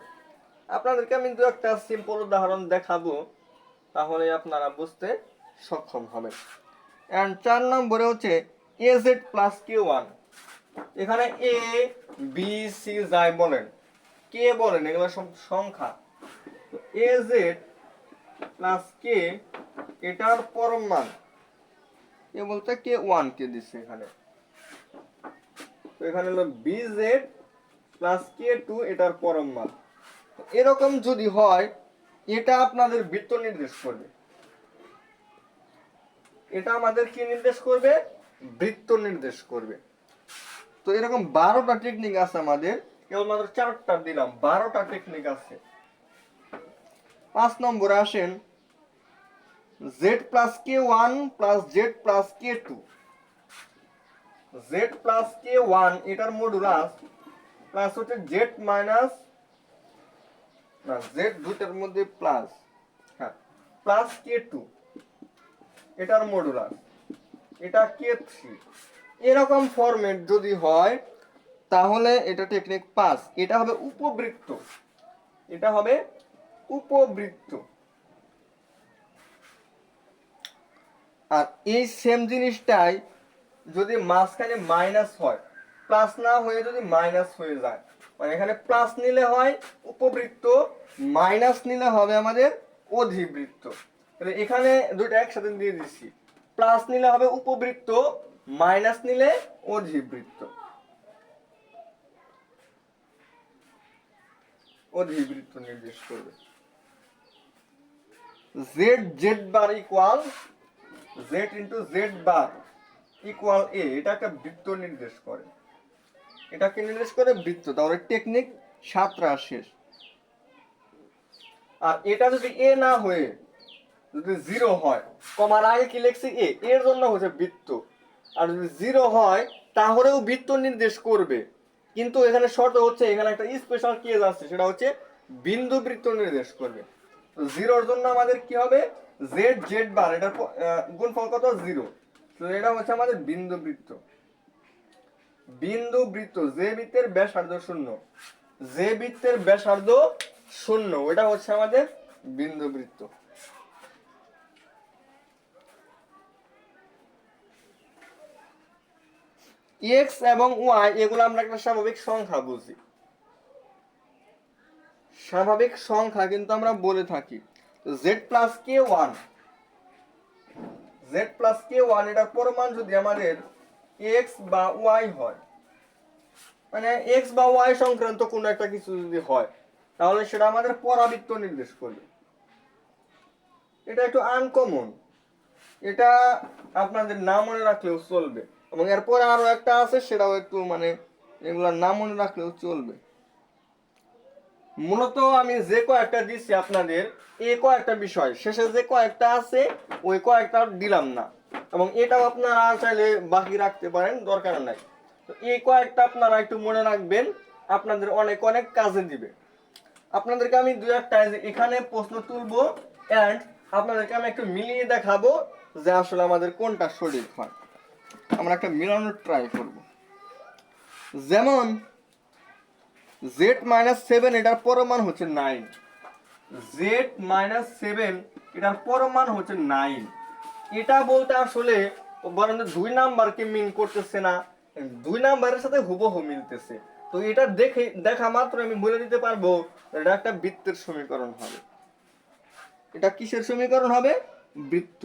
আপনাদেরকে আমি দু একটা সিম্পল উদাহরণ দেখাবো, তাহলে আপনারা বুঝতে সক্ষম হবেন। এন্ড 4 নম্বরে হচ্ছে az প্লাস k1, এখানে a b c যাই বলেন, কে বলেন, এগুলো সব সংখ্যা। তো az প্লাস k এটার পরম মান, এ বলতে k1 কে দিচ্ছে এখানে, তো এখানে হলো bz প্লাস k2 এটার পরম মান। এরকম যদি হয়, এটা আপনাদের বৃত্ত নির্দেশ করবে, এটা আমাদের কি নির্দেশ করবে? বৃত্ত নির্দেশ করবে। তো এরকম 12টা টেকনিক আছে আমাদের, কেবলমাত্র 4টা দিলাম, 12টা টেকনিক আছে। 5 নম্বরে আসেন z plus k1 plus z plus k2, z plus k1 এটার মডুলাস প্লাস হচ্ছে z মাইনাস না z দুটার মধ্যে প্লাস, হ্যাঁ প্লাস k2 এটার মডুলাস, এটা k3, এরকম ফরম্যাট যদি হয় তাহলে এটা টেকনিক 5, এটা হবে উপবৃত্ত, এটা হবে উপবৃত্ত। আর এই সেম জিনিসটাই যদি মাঝখানে মাইনাস হয়, প্লাস না হয়ে যদি মাইনাস হয়ে যায়, মানে এখানে প্লাস নিলে হয় উপবৃত্ত, মাইনাস নিলে হবে আমাদের অধিবৃত্ত। তাহলে এখানে দুটো একসাথে দিয়ে দিচ্ছি, প্লাস নিলে হবে উপবৃত্ত, মাইনাস নিলে অধিবৃত্ত, অধিবৃত্ত নির্দেশ করবে। Z Z bar equal Z into Z bar equal A, এটা একটা বৃত্ত নির্দেশ করে, এটা কি নির্দেশ করে? বৃত্ত। তাহলে টেকনিক 7টা শেষ। আর এটা যদি এ না হয়ে যদি 0 হয়, কমার আগে কি লিখছি এ, এর জন্য হচ্ছে বৃত্ত। আর যদি 0 হয় তাহলেও বৃত্ত নির্দেশ করবে, কিন্তু এখানে শর্ত হচ্ছে এখানে একটা স্পেশাল কেস আছে, সেটা হচ্ছে বিন্দু বৃত্ত নির্দেশ করবে। তো 0-র জন্য আমাদের কি হবে? জেড জেড বার, এটার গুণফল কত? 0। তো এটা হচ্ছে আমাদের বিন্দু বৃত্ত। বিন্দু বৃত্ত, যে বৃত্তের ব্যাসার্ধ 0, যে বৃত্তের ব্যাসার্ধ 0, ওটা হচ্ছে আমাদের বিন্দু বৃত্ত। এক্স এবং ওয়াই এগুলো আমরা একটা স্বাভাবিক সংখ্যা বুঝি, স্বাভাবিক সংখ্যা কিন্তু আমরা বলে থাকি। জেড প্লাস কে ওয়ান, জেড প্লাস কে ওয়ান এটার পরমান যদি আমাদের এক্স বা ওয়াই হয়, মানে এক্স বা ওয়াই সংক্রান্ত কোনো একটা কিছু যদি হয়, তাহলে সেটা আমাদের পরাবৃত্ত নির্দেশ করবে। এটা একটু আনকমন, এটা আপনাদের না মনে রাখলেও চলবে, এবং এরপরে আরো একটা আছে সেটাও একটু মানে এগুলোর নাম মনে রাখলেও চলবে। মূলত আমি যে কয়েকটা দিচ্ছি আপনাদের, এই কয়েকটা বিষয় শেষে যে কয়েকটা আছে ওই কয়েকটা দিলাম না, এবং এটাও আপনারা চাইলে বাকি রাখতে পারেন, দরকার নাই। তো এই কয়েকটা আপনারা একটু মনে রাখবেন, আপনাদের অনেক অনেক কাজে দিবে। আপনাদেরকে আমি দুই একটা এখানে প্রশ্ন তুলবো, এন্ড আপনাদেরকে আমি একটু মিলিয়ে দেখাবো যে আসলে আমাদের কোনটা সঠিক হয়। আমরা একটা মিলানোর ট্রাই করব। যেমন z-7 এটার পরমান হচ্ছে 9, z-7 এটার পরমান হচ্ছে 9। এটা বলতে আসলে বলেন দুই নাম্বারকে মিন করতেছে না, দুই নাম্বারের সাথে হুবহু মিলতেছে। তো এটা দেখে দেখা মাত্র আমি বলে দিতে পারবো এটা একটা বৃত্তের সমীকরণ হবে। এটা কিসের সমীকরণ হবে? বৃত্ত।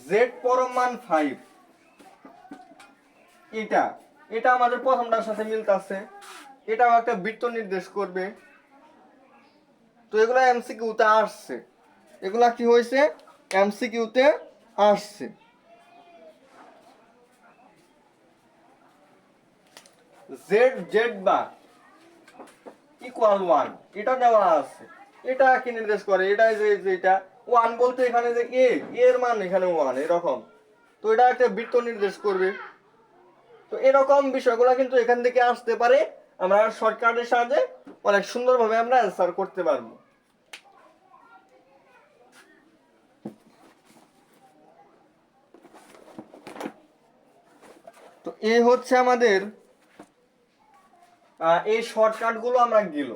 z পরমান 5, এটা এটা আমাদের প্রথমটার সাথে মিলতেছে, এটাও একটা বৃত্ত নির্দেশ করবে। তো এগুলা এমসিকিউতে আসছে, এগুলা কি হয়েছে এমসিকিউতে আসছে। জেড জেড বা ইকুয়াল 1 এটা দেওয়া আছে, এটা কি নির্দেশ করে? এটা যে যেটা 1 বলতে এখানে যে এ এর মান এখানে 1 এরকম, তো এটা একটা বৃত্ত নির্দেশ করবে। তো এরকম বিষয়গুলো কিন্তু এখান থেকে আসতে পারে, আমরা শর্টকাটের সাহায্যে অনেক সুন্দরভাবে আমরা অ্যান্সার করতে পারবো। তো এই হচ্ছে আমাদের এই শর্টকাট গুলো আমরা গেল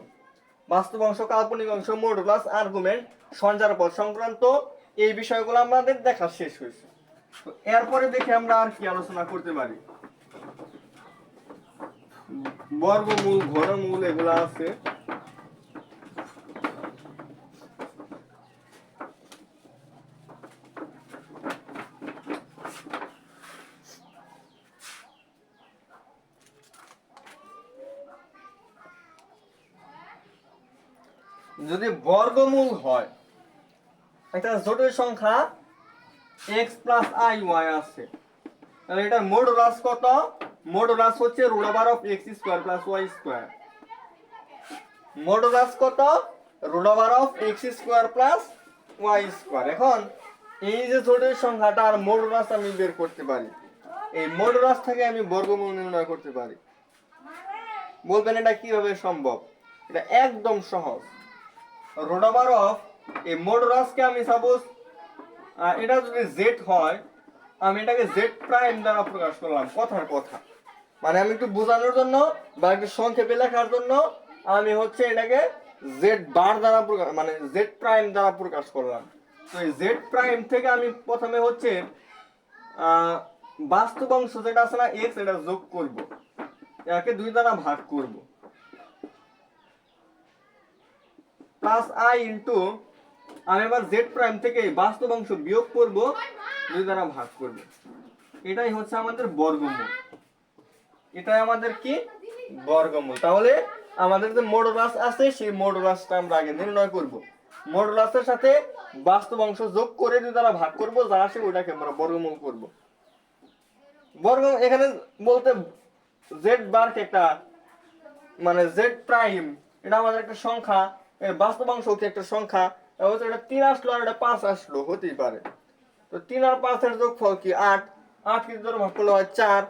বাস্তব অংশ, কাল্পনিক অংশ, মডুলাস, আর্গুমেন্ট, সঞ্চারপদ সংক্রান্ত এই বিষয়গুলো আমাদের দেখা শেষ হয়েছে। তো এরপরে দেখে আমরা আর কি আলোচনা করতে পারি। বর্গমূল, ঘনমূল এগুলা আছে। যদি বর্গমূল হয় একটা জটিল সংখ্যা x প্লাস আই ওয়াই আছে, তাহলে এটার মডুলাস কত? মডুলাস হচ্ছে root over of x square plus y square. Modulus কত? Root over of x square plus y square. এখন এই যে জটিল সংখ্যাটার মডুলাস আমি বের করতে পারি, এই মডুলাস থেকে আমি বর্গমূল নির্ণয় করতে পারি। বলবেন এটা কিভাবে সম্ভব? এটা একদম সহজ। রুট ওভার অফ এই মডুলাসকে আমি সাপোজ এটা যদি z হয়, আমি এটাকে z প্রাইম দ্বারা প্রকাশ করলাম, কথার কথা। মানে আমি একটু বোঝানোর জন্য বা একটু সংক্ষেপে লেখার জন্য আমি হচ্ছে এটাকে z বার দ্বারা প্রকাশ, মানে z প্রাইম দ্বারা প্রকাশ করলাম। তো এই z প্রাইম থেকে আমি প্রথমে হচ্ছে বাস্তব অংশ যেটা আছে না x, এটা যোগ করব, এটাকে 2 দ্বারা ভাগ করব, প্লাস i ইনটু আমি এবার z প্রাইম থেকে বাস্তব অংশ বিয়োগ করব, 2 দ্বারা ভাগ করব। এটাই হচ্ছে আমাদের বর্গমূল, এটাই আমাদের কি বর্গমূল। তাহলে আমাদের যে মডুলাস আছে সেই মডুলাসটা আমরা আগে নির্ণয় করব, মডুলাসের সাথে বাস্তব অংশ যোগ করে 2 দ্বারা ভাগ করব, যা আসে ওটাকে আমরা বর্গমূল করব। বর্গ এখানে বলতে z বার একটা মানে z প্রাইম এটা আমাদের একটা সংখ্যা, বাস্তব অংশ হচ্ছে একটা সংখ্যা, এটা 3 আসলো আর এটা 5 আসলো, হতেই পারে। তো 3 আর 5 এর যোগফল কি 8, 8 কে ধরে ভাগ করলে হয় 4,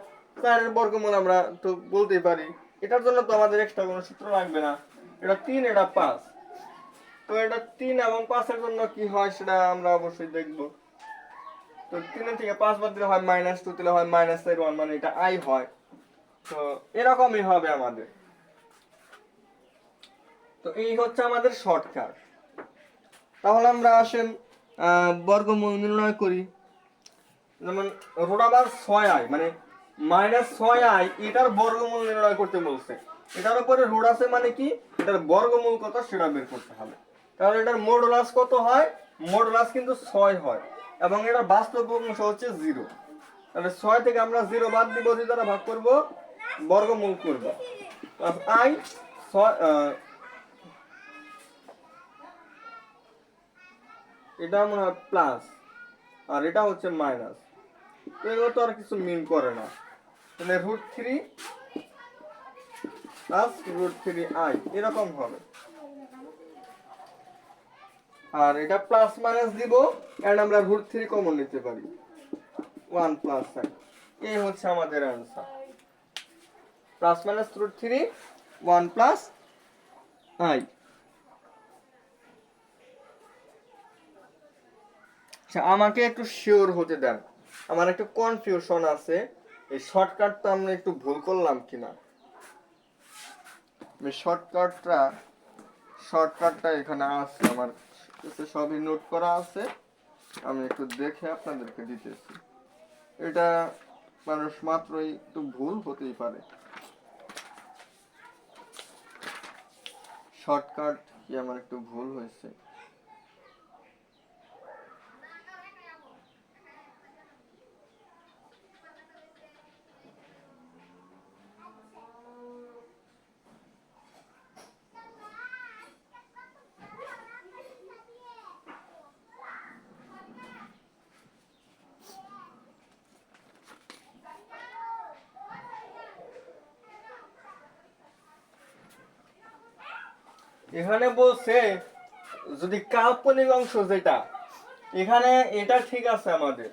4 এর বর্গমূল আমরা তো বলতেই পারি। এটার জন্য তো আমাদের এক্সট্রা কোনো সূত্র লাগবে না, এটা 3 এটা 5। তো এটা 3 এবং 5 এর জন্য কি হয় সেটা আমরা অবশ্যই দেখব। তো 3 থেকে 5 বাদ দিলে হয় -2, দিলে হয় -1, মানে এটা i হয়। তো এরকমই হবে আমাদের। তো এই হচ্ছে আমাদের শর্টকাট। তাহলে আমরা আসেন বর্গমূল নির্ণয় করি। যেমন রুট আবার 6i মানে -6i, এটার বর্গমূল নির্ণয় করতে বলছে। এটার উপরে রুট আছে মানে কি, এটার বর্গমূল কত সেটা বের করতে হবে। তাহলে এটার মডুলাস কত হয়? মডুলাস কিন্তু 6 হয় এবং এটার বাস্তব অংশ হচ্ছে 0। তাহলে 6 থেকে আমরা 0 বাদ দিব, 2 দ্বারা ভাগ করব, বর্গমূল করব। প্লাস i, এটা মনে হয় প্লাস আর এটা হচ্ছে মাইনাস। তো এগুলো তো আর কিছু মিন করে না। তাহলে √3 প্লাস √3i এরকম হবে। আর এটা প্লাস মাইনাস দিব, এন্ড আমরা √3 কমন নিতে পারি, 1 প্লাস i। এই হচ্ছে আমাদের answer, plus minus √3 1 plus i। আচ্ছা, আমাকে একটু শিওর হতে দেন, আমার একটু কনফিউশন আছে, এই শর্টকাটটা আমরা একটু ভুল করলাম কিনা। আমি শর্টকাটটা এখানে আছে, আমার কাছে সবই নোট করা আছে, আমি একটু দেখে আপনাদেরকে দিতেছি। এটা মানুষ মাত্রই একটু ভুল হতেই পারে। শর্টকাট কি আমার একটু ভুল হয়েছে? এখানে বলছে যদি কাল্পনিক অংশ যেটা, এখানে এটা ঠিক আছে আমাদের,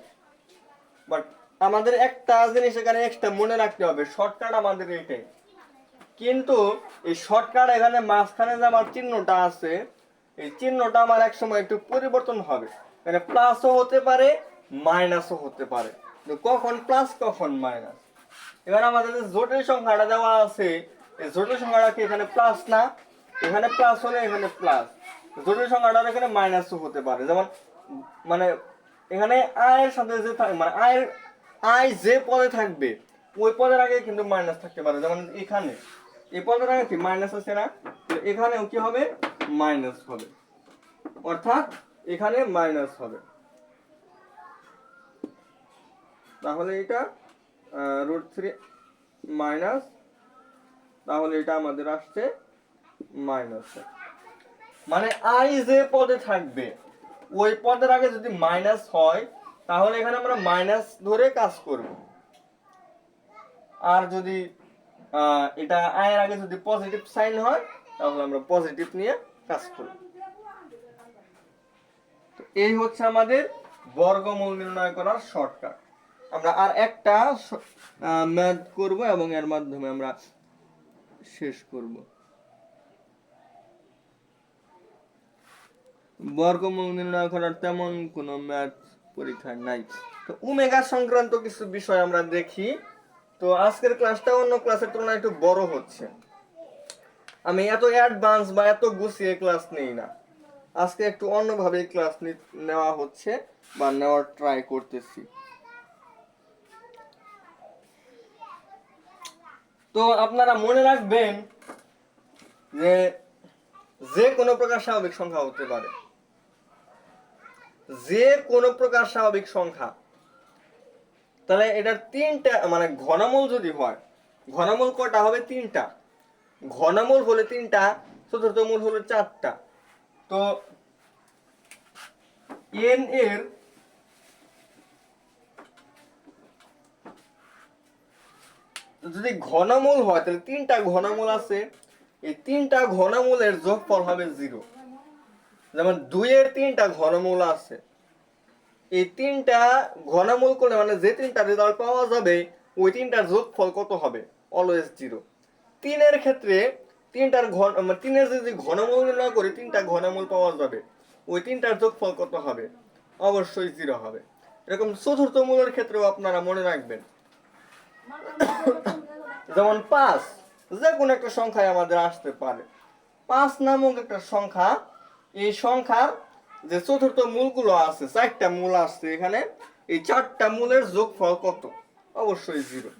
বাট আমাদের একটা জিনিস এখানে এক্সট্রা মনে রাখতে হবে, শর্টকাট আমাদের এটাই। কিন্তু এই শর্টকাট এখানে মাঝখানে যে আমার চিহ্নটা আছে, এই চিহ্নটা আমার এক সময় একটু পরিবর্তন হবে, মানে প্লাসও হতে পারে মাইনাসও হতে পারে, কখন প্লাস কখন মাইনাস। এখানে আমাদের যে জটিল সংখ্যাটা দেওয়া আছে, এই জটিল সংখ্যাটা কি এখানে প্লাস না, এখানে প্লাস হলে এখানে প্লাস, জটিল সংখ্যাটা এখানে মাইনাসও হতে পারে। যেমন মানে এখানে আয়ের সাথে যে মানে আয় যে পদে থাকবে ওই পদের আগে কিন্তু মাইনাস থাকতে পারে। যেমন এখানে এই পদের আগে কি মাইনাস আছে না, তো এখানেও কি হবে, মাইনাস হবে, অর্থাৎ এখানে মাইনাস হবে। তাহলে এটা √3 মাইনাস, তাহলে এটা আমাদের আসছে মাইনাস। মানে আই যে পদে থাকবে ওই পদের আগে যদি মাইনাস হয় তাহলে এখানে আমরা মাইনাস ধরে কাজ করব, আর যদি এটা আই এর আগে যদি পজিটিভ সাইন হয় তাহলে আমরা পজিটিভ নিয়ে কাজ করব। তো এই হচ্ছে আমাদের বর্গমূল নির্ণয় করার শর্টকাট। আমরা আর একটা ম্যাথ করব এবং এর মাধ্যমে আমরা শেষ করব। বর্গমূল নির্ণয় করার তেমন কোনো ম্যাথ পরীক্ষায় নাই। তো ওমেগা সংক্রান্ত কিছু বিষয় আমরা দেখি। তো আজকের ক্লাসটা অন্য ক্লাসের তুলনায় একটু বড় হচ্ছে, আমি এত অ্যাডভান্স বা এত গুছিয়ে ক্লাস নেই না, আজকে একটু অন্যভাবে ক্লাস নেওয়া হচ্ছে বা নেওয়ার ট্রাই করতেছি। তো আপনারা মনে রাখবেন যে যে কোনো প্রকার স্বাভাবিক সংখ্যা হতে পারে, যে কোনো প্রকার স্বাভাবিক সংখ্যা। তাহলে এটার তিনটা মানে ঘনমূল যদি হয়, ঘনমূল কয়টা হবে, তিনটা। ঘনমূল হলে তিনটা, চতুর্থ মূল হলো চারটা। তো n এর যদি ঘনমূল হয় তাহলে তিনটা ঘনমূল আছে, এই তিনটা ঘনমূলের যোগফল হবে 0। যেমন 2 এর তিনটা ঘনমূল আছে, এই তিনটা ঘনমূল করলে মানে যে তিনটা রেজাল্ট পাওয়া যাবে ওই তিনটার যোগফল কত হবে, অলওয়েজ 0। 3 এর ক্ষেত্রে তিনের যদি ঘনমূল নির্ণয় করি তিনটা ঘনমূল পাওয়া যাবে, ওই তিনটার যোগফল কত হবে, অবশ্যই 0 হবে। এরকম চতুর্থ মূলের ক্ষেত্রেও আপনারা মনে রাখবেন। যেমন 5 যে কোনো একটা সংখ্যায় আমাদের আসতে পারে, 5 নামক একটা সংখ্যা, এই সংখ্যার যে চতুর্থ মূলগুলো আছে, 4টা মূল আসছে এখানে, এই 4টা মূলের যোগফল কত? অবশ্যই 0।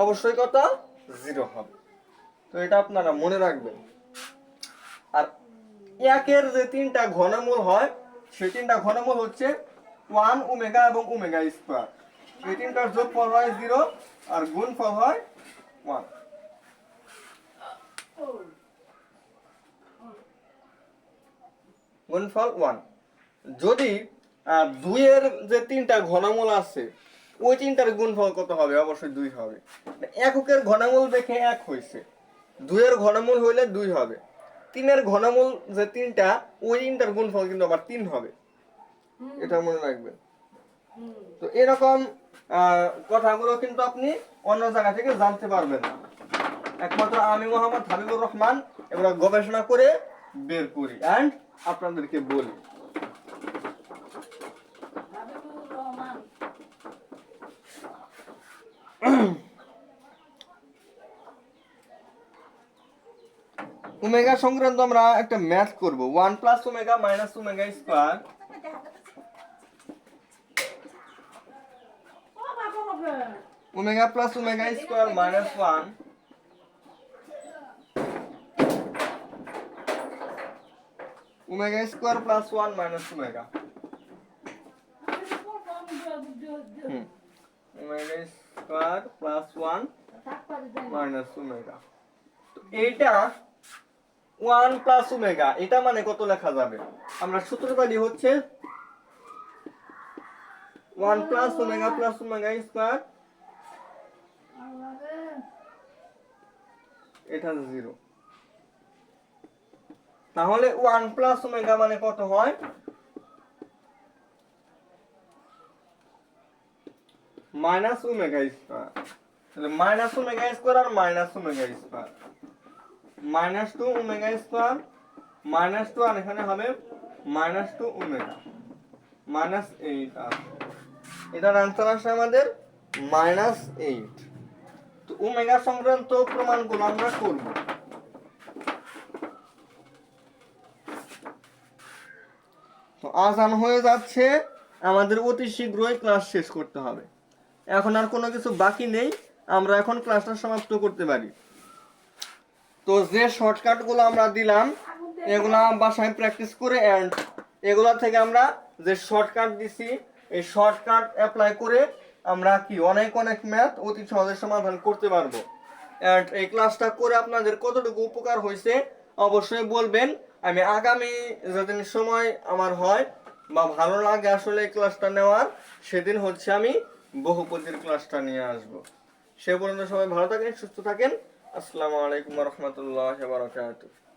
অবশ্যই কত? 0 হবে। তো এটা আপনারা মনে রাখবেন। আর একের যে 3টা ঘনমূল হয়, সেই 3টা ঘনমূল হচ্ছে 1 ওমেগা এবং ওমেগা স্কয়ার। এই 3টার যোগফল হয় 0 আর গুণফল হয় 1। গুণফল 1। যদি 2 এর যে 3টা ঘনমূল আছে, ওই 3টার গুণফল কত হবে? অবশ্যই 2 হবে। এককের ঘনমূল দেখে 1 হইছে, 2 এর ঘনমূল হইলে 2 হবে। 3 এর ঘনমূল যে 3টা, ওই 3টার গুণফল কিন্তু আবার 3 হবে। এটা মনে রাখবেন। তো এরকম কথাগুলো কিন্তু আপনি অন্য জায়গা থেকে জানতে পারবেন না। একমাত্র আমি মোহাম্মদ হাবিবুর রহমান এগুলো গবেষণা করে বের করি এন্ড আপনাদেরকে বলি। ওমেগা সংক্রান্ত আমরা একটা ম্যাথ করব। 1 plus omega minus omega square, omega plus omega square minus 1, omega square plus 1 minus omega. Omega square plus 1 minus omega. তো এইটা 1 প্লাস ওমেগা, এটা মানে কত লেখা যাবে? আমরা সূত্রটা হচ্ছে 1 প্লাস ওমেগা স্কয়ার, এটা 0। তাহলে 1 প্লাস ওমেগা মানে কত হয়? Minus omega square. তাহলে মাইনাস ওমেগা স্কয়ার আর minus omega square, minus 2 omega square minus 2, আর এখানে হবে মাইনাস 2 ওমেগা মাইনাস 8 আর এটার आंसर আসে আমাদের মাইনাস 8। তো ওমেগা সংক্রান্ত প্রমাণগুলো আমরা করব। তো আজান হয়ে যাচ্ছে, আমাদের অতি শীঘ্রই ক্লাস শেষ করতে হবে। এখন আর কোনো কিছু বাকি নেই, আমরা এখন ক্লাসটা সমাপ্ত করতে পারি। তো যে শর্টকাটগুলো আমরা দিলাম এগুলা বাসায় প্র্যাকটিস করে এন্ড এগুলা থেকে আমরা যে শর্টকাট দিছি এই শর্টকাট অ্যাপ্লাই করে আমরা কি অনেক অনেক ম্যাথ অতি সহজে সমাধান করতে পারবো। এন্ড এই ক্লাসটা করে আপনাদের কতটুকু উপকার হয়েছে অবশ্যই বলবেন। আমি আগামী যেদিন সময় আমার হয় বা ভালো লাগে আসলে এই ক্লাসটা নেওয়ার, সেদিন হচ্ছে আমি বহুপদীর ক্লাসটা নিয়ে আসব। সে পর্যন্ত সবাই ভালো থাকেন, সুস্থ থাকেন। আসসালামু আলাইকুম ওয়া রাহমাতুল্লাহি ওয়া বারাকাতুহু।